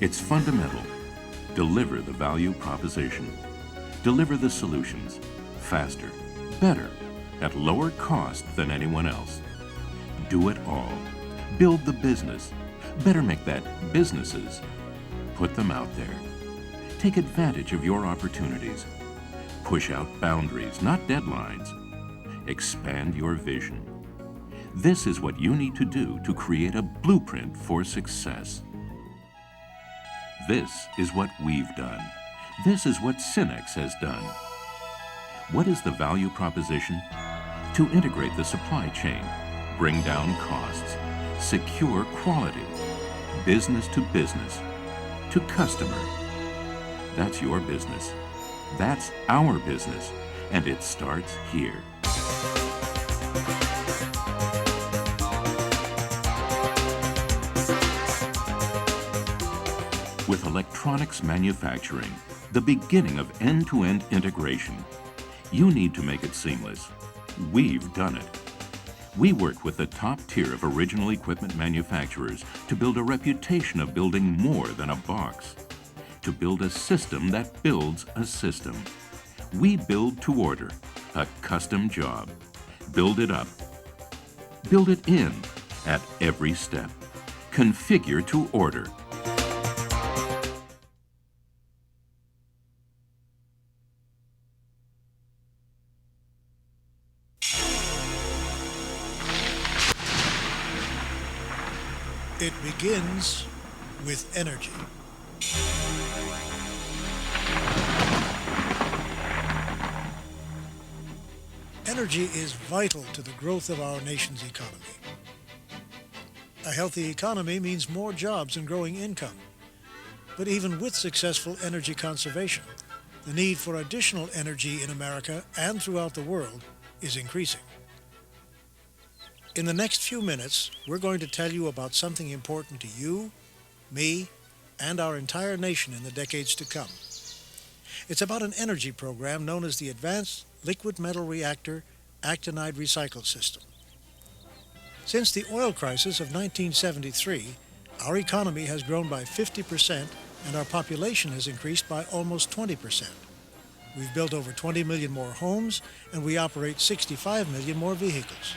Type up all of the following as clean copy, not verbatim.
It's fundamental. Deliver the value proposition. Deliver the solutions faster, better, at lower cost than anyone else. Do it all. Build the business. Better make that businesses. Put them out there. Take advantage of your opportunities. Push out boundaries, not deadlines. Expand your vision. This is what you need to do to create a blueprint for success. This is what we've done. This is what Synex has done. What is the value proposition? To integrate the supply chain, bring down costs, secure quality, business to business, to customer. That's your business. That's our business, and it starts here. With electronics manufacturing, the beginning of end-to-end integration, you need to make it seamless. We've done it. We work with the top tier of original equipment manufacturers to build a reputation of building more than a box, to build a system that builds a system. We build to order, a custom job. Build it up. Build it in at every step. Configure to order. It begins with energy. Energy is vital to the growth of our nation's economy. A healthy economy means more jobs and growing income. But even with successful energy conservation, the need for additional energy in America and throughout the world is increasing. In the next few minutes, we're going to tell you about something important to you, me, and our entire nation in the decades to come. It's about an energy program known as the Advanced Liquid Metal Reactor Actinide Recycle System. Since the oil crisis of 1973, our economy has grown by 50% and our population has increased by almost 20%. We've built over 20 million more homes and we operate 65 million more vehicles.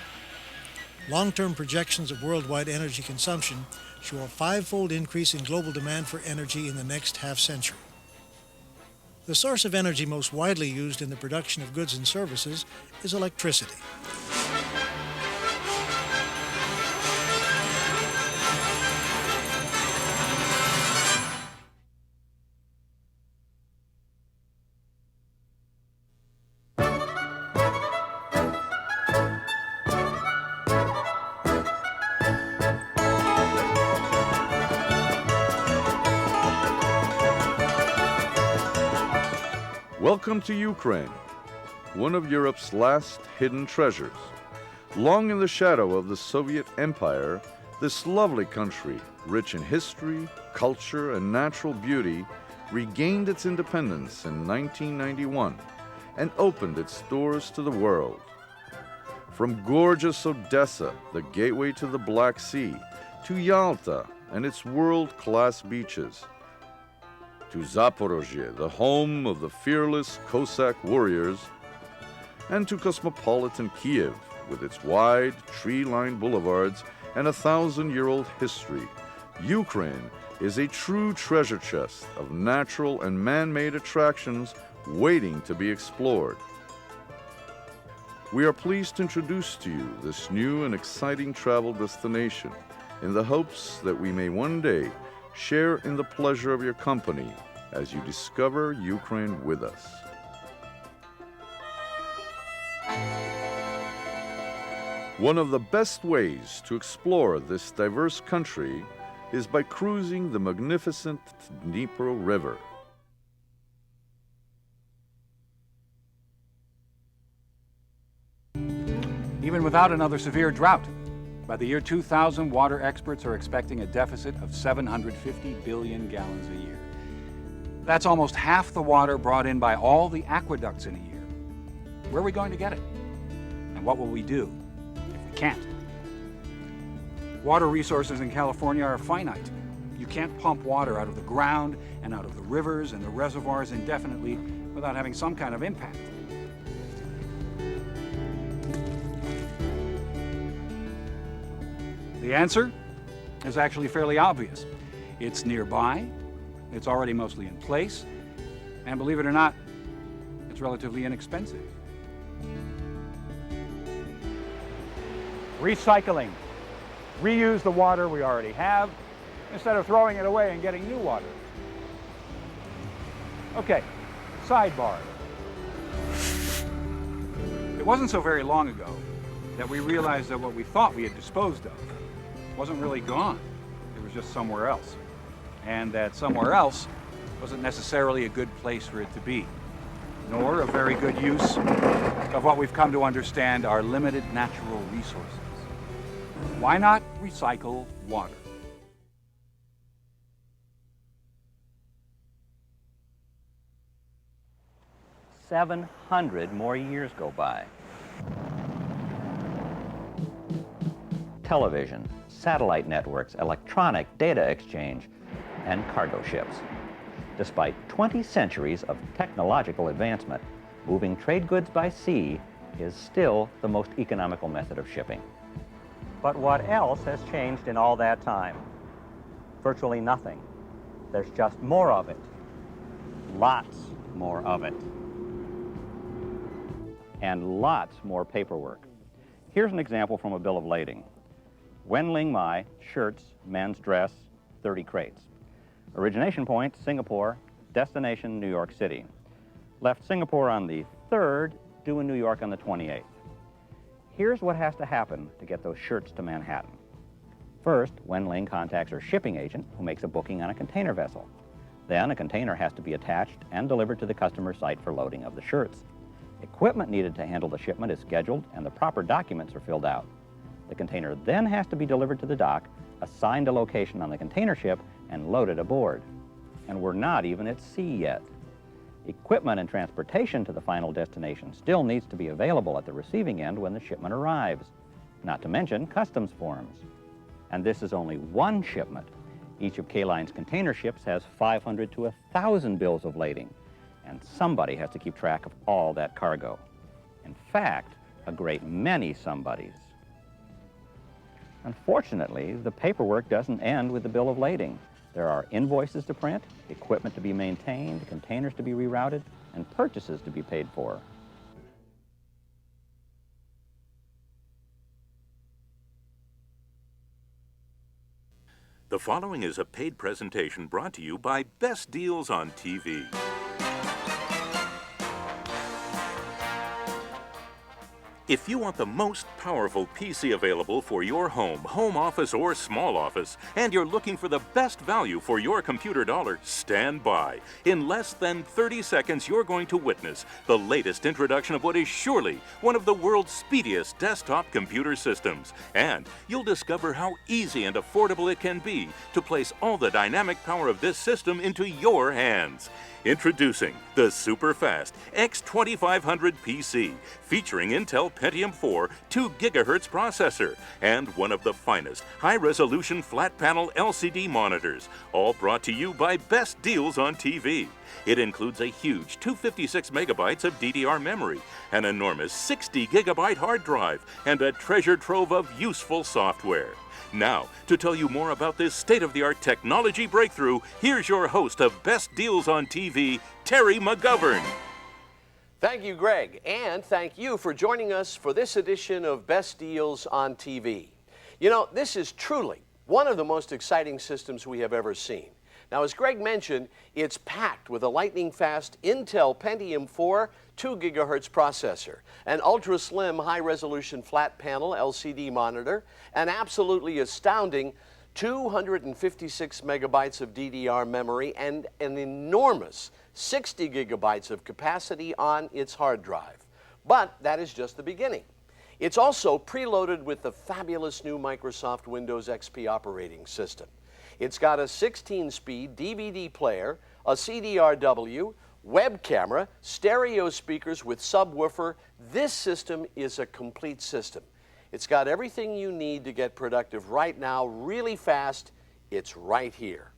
Long-term projections of worldwide energy consumption show a five-fold increase in global demand for energy in the next half-century. The source of energy most widely used in the production of goods and services is electricity. Welcome to Ukraine, one of Europe's last hidden treasures. Long in the shadow of the Soviet Empire, this lovely country, rich in history, culture, and natural beauty, regained its independence in 1991 and opened its doors to the world. From gorgeous Odessa, the gateway to the Black Sea, to Yalta and its world-class beaches, to Zaporozhye, the home of the fearless Cossack warriors, and to cosmopolitan Kiev, with its wide, tree-lined boulevards and 1,000-year-old history. Ukraine is a true treasure chest of natural and man-made attractions waiting to be explored. We are pleased to introduce to you this new and exciting travel destination in the hopes that we may one day share in the pleasure of your company as you discover Ukraine with us. One of the best ways to explore this diverse country is by cruising the magnificent Dnipro River. Even without another severe drought, by the year 2000, water experts are expecting a deficit of 750 billion gallons a year. That's almost half the water brought in by all the aqueducts in a year. Where are we going to get it? And what will we do if we can't? Water resources in California are finite. You can't pump water out of the ground and out of the rivers and the reservoirs indefinitely without having some kind of impact. The answer is actually fairly obvious. It's nearby, it's already mostly in place, and believe it or not, it's relatively inexpensive. Recycling. Reuse the water we already have instead of throwing it away and getting new water. Okay, sidebar. It wasn't so very long ago that we realized that what we thought we had disposed of wasn't really gone. It was just somewhere else. And that somewhere else wasn't necessarily a good place for it to be, nor a very good use of what we've come to understand are limited natural resources. Why not recycle water? $700 more years go by. Television, satellite networks, electronic data exchange, and cargo ships. Despite 20 centuries of technological advancement, moving trade goods by sea is still the most economical method of shipping. But what else has changed in all that time? Virtually nothing. There's just more of it. Lots more of it. And lots more paperwork. Here's an example from a bill of lading. Wen Ling Mai, shirts, men's dress, 30 crates. Origination point, Singapore. Destination, New York City. Left Singapore on the 3rd, due in New York on the 28th. Here's what has to happen to get those shirts to Manhattan. First, Wen Ling contacts her shipping agent, who makes a booking on a container vessel. Then a container has to be attached and delivered to the customer site for loading of the shirts. Equipment needed to handle the shipment is scheduled and the proper documents are filled out. The container then has to be delivered to the dock, assigned a location on the container ship, and loaded aboard. And we're not even at sea yet. Equipment and transportation to the final destination still needs to be available at the receiving end when the shipment arrives, not to mention customs forms. And this is only one shipment. Each of K-Line's container ships has 500 to 1,000 bills of lading, and somebody has to keep track of all that cargo. In fact, a great many somebodies. Unfortunately, the paperwork doesn't end with the bill of lading. There are invoices to print, equipment to be maintained, containers to be rerouted, and purchases to be paid for. The following is a paid presentation brought to you by Best Deals on TV. If you want the most powerful PC available for your home office, or small office, and you're looking for the best value for your computer dollar, stand by. In less than 30 seconds, you're going to witness the latest introduction of what is surely one of the world's speediest desktop computer systems. And you'll discover how easy and affordable it can be to place all the dynamic power of this system into your hands. Introducing the super-fast X2500 PC, featuring Intel Pentium 4 2 GHz processor and one of the finest high-resolution flat-panel LCD monitors, all brought to you by Best Deals on TV. It includes a huge 256 megabytes of DDR memory, an enormous 60 gigabyte hard drive, and a treasure trove of useful software. Now, to tell you more about this state-of-the-art technology breakthrough, here's your host of Best Deals on TV, Terry McGovern. Thank you, Greg, and thank you for joining us for this edition of Best Deals on TV. You know, this is truly one of the most exciting systems we have ever seen. Now, as Greg mentioned, it's packed with a lightning-fast Intel Pentium 4 2 GHz processor, an ultra-slim high-resolution flat-panel LCD monitor, an absolutely astounding 256 megabytes of DDR memory, and an enormous 60 gigabytes of capacity on its hard drive. But that is just the beginning. It's also preloaded with the fabulous new Microsoft Windows XP operating system. It's got a 16-speed DVD player, a CDRW, web camera, stereo speakers with subwoofer. This system is a complete system. It's got everything you need to get productive right now, really fast. It's right here.